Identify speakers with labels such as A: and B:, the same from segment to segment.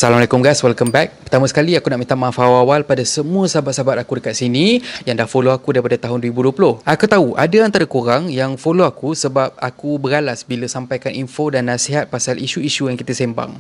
A: Assalamualaikum guys, welcome back. Pertama sekali aku nak minta maaf awal-awal pada semua sahabat-sahabat aku dekat sini yang dah follow aku daripada tahun 2020. Aku tahu ada antara korang yang follow aku sebab aku beralas bila sampaikan info dan nasihat pasal isu-isu yang kita sembang.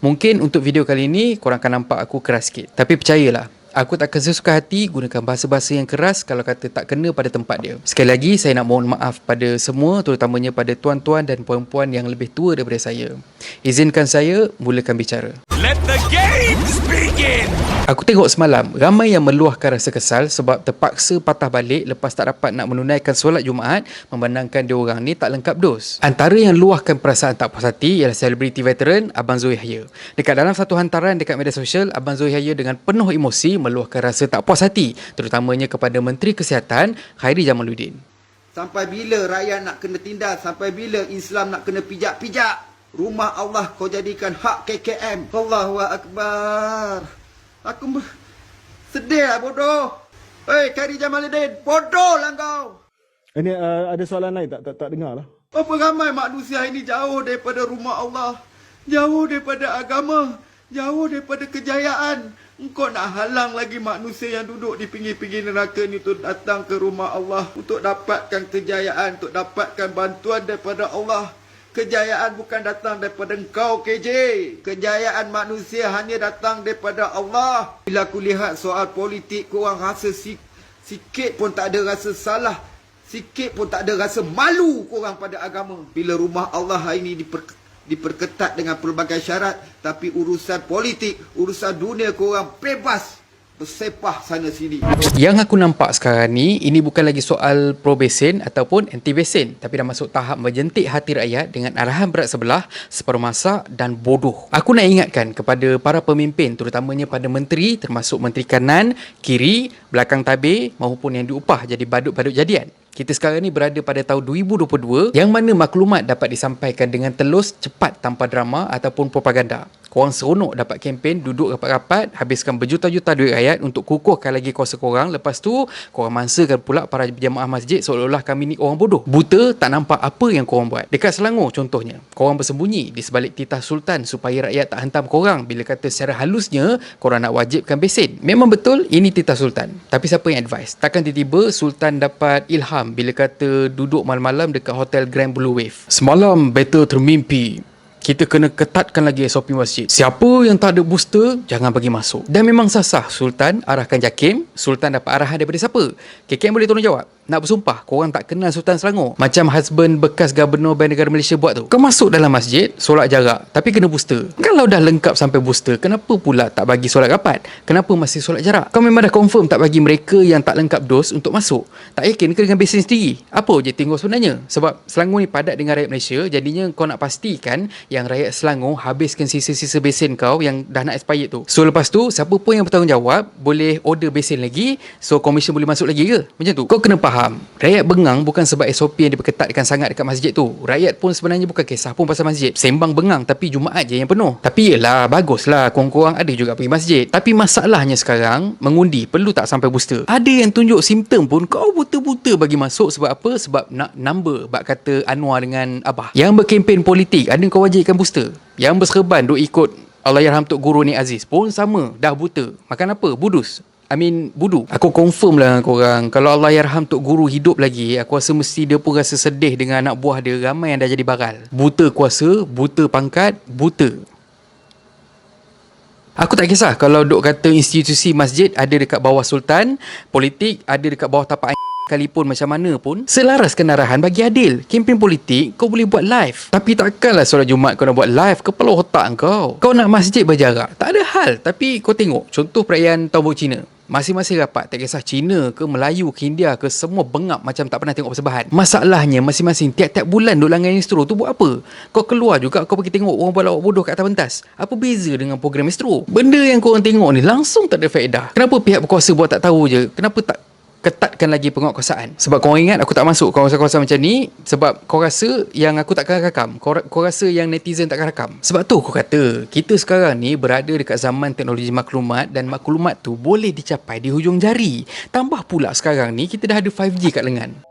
A: Mungkin untuk video kali ini korang akan nampak aku keras sikit. Tapi percayalah, aku takkan sesuka hati gunakan bahasa-bahasa yang keras kalau kata tak kena pada tempat dia. Sekali lagi, saya nak mohon maaf pada semua, terutamanya pada tuan-tuan dan puan-puan yang lebih tua daripada saya. Izinkan saya mulakan bicara.
B: Let the games begin!
A: Aku tengok semalam, ramai yang meluahkan rasa kesal sebab terpaksa patah balik lepas tak dapat nak menunaikan solat Jumaat memandangkan diorang ni tak lengkap dos. Antara yang luahkan perasaan tak puas hati ialah selebriti veteran Abang Zul Yahya. Dekat dalam satu hantaran dekat media sosial, Abang Zul Yahya dengan penuh emosi meluahkan rasa tak puas hati, terutamanya kepada Menteri Kesihatan Khairy Jamaluddin.
C: Sampai bila rakyat nak kena tindas? Sampai bila Islam nak kena pijak-pijak? Rumah Allah kau jadikan hak KKM. Allahu Akbar. Aku sedih lah bodoh. Hei Khairy Jamaluddin, bodoh lah kau.
D: Ini ada soalan lain tak dengar lah.
C: Apa ramai manusia ini jauh daripada rumah Allah, jauh daripada agama, jauh daripada kejayaan. Engkau nak halang lagi manusia yang duduk di pinggir-pinggir neraka ni untuk datang ke rumah Allah, untuk dapatkan kejayaan, untuk dapatkan bantuan daripada Allah. Kejayaan bukan datang daripada engkau KJ. Kejayaan manusia hanya datang daripada Allah. Bila aku lihat soal politik, korang rasa sikit pun tak ada rasa salah, sikit pun tak ada rasa malu korang pada agama. Bila rumah Allah hari ini diperketat dengan pelbagai syarat, tapi urusan politik, urusan dunia korang bebas bersepah sana sini.
A: Yang aku nampak sekarang ni, ini bukan lagi soal pro-besen ataupun anti-besen, tapi dah masuk tahap menjentik hati rakyat dengan arahan berat sebelah, separuh masak dan bodoh. Aku nak ingatkan kepada para pemimpin, terutamanya pada menteri, termasuk menteri kanan, kiri, belakang tabir maupun yang diupah jadi badut-badut jadian. Kita sekarang ni berada pada tahun 2022 yang mana maklumat dapat disampaikan dengan telus, cepat tanpa drama ataupun propaganda. Korang seronok dapat kempen, duduk rapat-rapat, habiskan berjuta-juta duit rakyat untuk kukuhkan lagi kuasa korang. Lepas tu, korang mangsakan pula para jemaah masjid seolah-olah kami ni orang bodoh. Buta, tak nampak apa yang korang buat. Dekat Selangor contohnya, korang bersembunyi di sebalik titah sultan supaya rakyat tak hantam korang bila kata secara halusnya korang nak wajibkan besen. Memang betul, ini titah sultan. Tapi siapa yang advise? Takkan tiba-tiba sultan dapat ilham bila kata duduk malam-malam dekat hotel Grand Blue Wave. Semalam better termimpi. Kita kena ketatkan lagi SOP masjid. Siapa yang tak ada booster, jangan bagi masuk. Dan memang sah-sah Sultan arahkan JAKIM. Sultan dapat arahan daripada siapa? KKM boleh tolong jawab? Nak bersumpah, korang tak kenal Sultan Selangor. Macam husband bekas Gubernur Bank Negara Malaysia buat tu. Kau masuk dalam masjid, solat jarak, tapi kena booster. Kalau dah lengkap sampai booster, kenapa pula tak bagi solat rapat? Kenapa masih solat jarak? Kau memang dah confirm tak bagi mereka yang tak lengkap dos untuk masuk? Tak yakin ke dengan besen sendiri? Apa je tinggal sebenarnya? Sebab Selangor ni padat dengan rakyat Malaysia, jadinya kau nak pastikan yang rakyat Selangor habiskan sisa-sisa besen kau yang dah nak expired tu. So lepas tu, siapa pun yang bertanggungjawab boleh order besen lagi, so commission boleh masuk lagi ke? Macam tu. Kau kena faham, rakyat bengang bukan sebab SOP yang diperketatkan sangat dekat masjid tu. Rakyat pun sebenarnya bukan kisah pun pasal masjid. Sembang bengang tapi Jumaat je yang penuh. Tapi yelah, baguslah korang-korang ada juga pergi masjid. Tapi masalahnya sekarang, mengundi perlu tak sampai booster? Ada yang tunjuk simptom pun kau buta-buta bagi masuk. Sebab apa? Sebab nak number, bak kata Anwar dengan Abah. Yang berkempen politik, ada kau wajibkan booster. Yang berserban duk ikut Allahyarham Tok Guru ni Aziz pun sama, dah buta. Makan apa? Budus. Budu. Aku confirm lah dengan korang, kalau Allahyarham Tok Guru hidup lagi, aku rasa mesti dia pun rasa sedih dengan anak buah dia ramai yang dah jadi baral. Buta kuasa, buta pangkat, buta. Aku tak kisah kalau duk kata institusi masjid ada dekat bawah sultan, politik ada dekat bawah tapak sekalipun macam mana pun, selaraskan arahan bagi adil. Kempen politik kau boleh buat live, tapi takkanlah solat Jumaat kau nak buat live, kepala otak kau nak masjid berjarak, tak ada hal. Tapi kau tengok contoh perayaan Tahun Baru Cina, masing-masing rapat, tak kisah Cina ke Melayu ke India ke, semua bengap macam tak pernah tengok persembahan. Masalahnya masing-masing tiap-tiap bulan duk langgar Astro tu buat apa? Kau keluar juga kau pergi tengok orang buat lawak bodoh kat atas pentas. Apa beza dengan program Astro? Benda yang korang tengok ni langsung tak ada faedah. Kenapa pihak berkuasa buat tak tahu je? Kenapa tak ketatkan lagi penguatkuasaan? Sebab korang ingat aku tak masuk kawasan-kawasan macam ni sebab kau rasa yang aku takkan rakam, kau rasa yang netizen takkan rakam. Sebab tu aku kata kita sekarang ni berada dekat zaman teknologi maklumat, dan maklumat tu boleh dicapai di hujung jari. Tambah pula sekarang ni kita dah ada 5G kat lengan.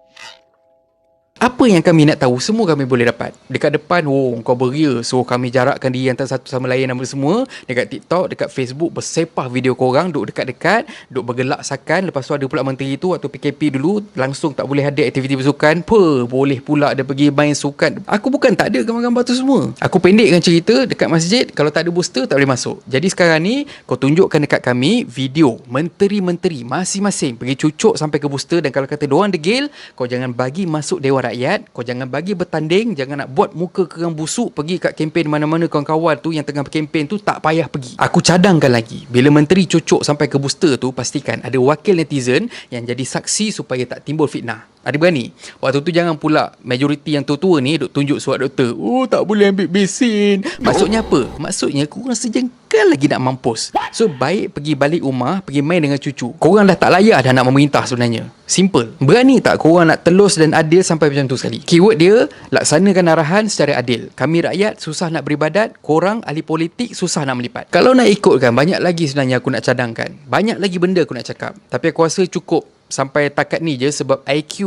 A: Apa Apa yang kami nak tahu, semua kami boleh dapat. Dekat depan, kau beria, so kami jarakkan diri antara satu sama lain apa semua. Dekat TikTok, dekat Facebook, bersepah video korang, duk dekat-dekat, duk bergelak sakan. Lepas tu ada pula menteri tu waktu PKP dulu, langsung tak boleh ada aktiviti bersukan. Boleh pula dia pergi main sukan. Aku bukan tak ada gambar-gambar tu semua. Aku pendekkan cerita, dekat masjid, kalau tak ada booster, tak boleh masuk. Jadi sekarang ni, kau tunjukkan dekat kami video menteri-menteri masing-masing pergi cucuk sampai ke booster. Dan kalau kata diorang degil, kau jangan bagi masuk Dewan Rakyat, kau jangan bagi bertanding, jangan nak buat muka kerang busuk pergi kat kempen mana-mana. Kawan-kawan tu yang tengah kempen tu tak payah pergi. Aku cadangkan lagi, bila menteri cucuk sampai ke booster tu, pastikan ada wakil netizen yang jadi saksi supaya tak timbul fitnah. Ada berani? Waktu tu jangan pula majoriti yang tua-tua ni duk tunjuk surat doktor. Tak boleh ambil besin. Maksudnya apa? Maksudnya korang sejengkal lagi nak mampus. So baik pergi balik rumah, pergi main dengan cucu. Korang dah tak layak dah nak memerintah sebenarnya. Simple. Berani tak korang nak telus dan adil sampai macam tu sekali? Keyword dia, laksanakan arahan secara adil. Kami rakyat susah nak beribadat, korang ahli politik susah nak melipat. Kalau nak ikutkan, banyak lagi sebenarnya aku nak cadangkan. Banyak lagi benda aku nak cakap. Tapi aku rasa cukup sampai takat ni je, sebab IQ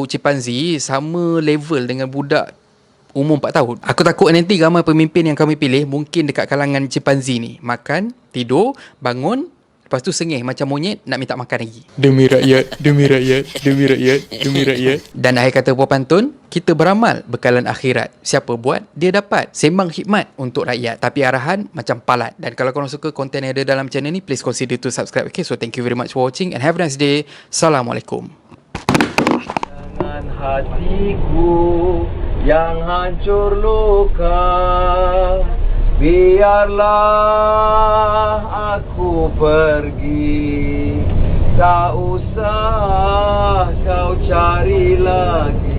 A: chimpanzee sama level dengan budak umur 4 tahun. Aku takut nanti ramai pemimpin yang kami pilih mungkin dekat kalangan chimpanzee ni. Makan, tidur, bangun, lepas tu sengih macam monyet nak minta makan lagi. Demi rakyat, demi rakyat, demi rakyat, demi rakyat. Dan akhir kata puan pantun, kita beramal bekalan akhirat. Siapa buat, dia dapat. Sembang khidmat untuk rakyat, tapi arahan macam palat. Dan kalau korang suka konten yang ada dalam channel ni, please consider to subscribe. Okay, so thank you very much for watching and have a nice day. Assalamualaikum.
E: Dengan hatiku yang hancur luka, biarlah aku pergi, tak usah kau cari lagi.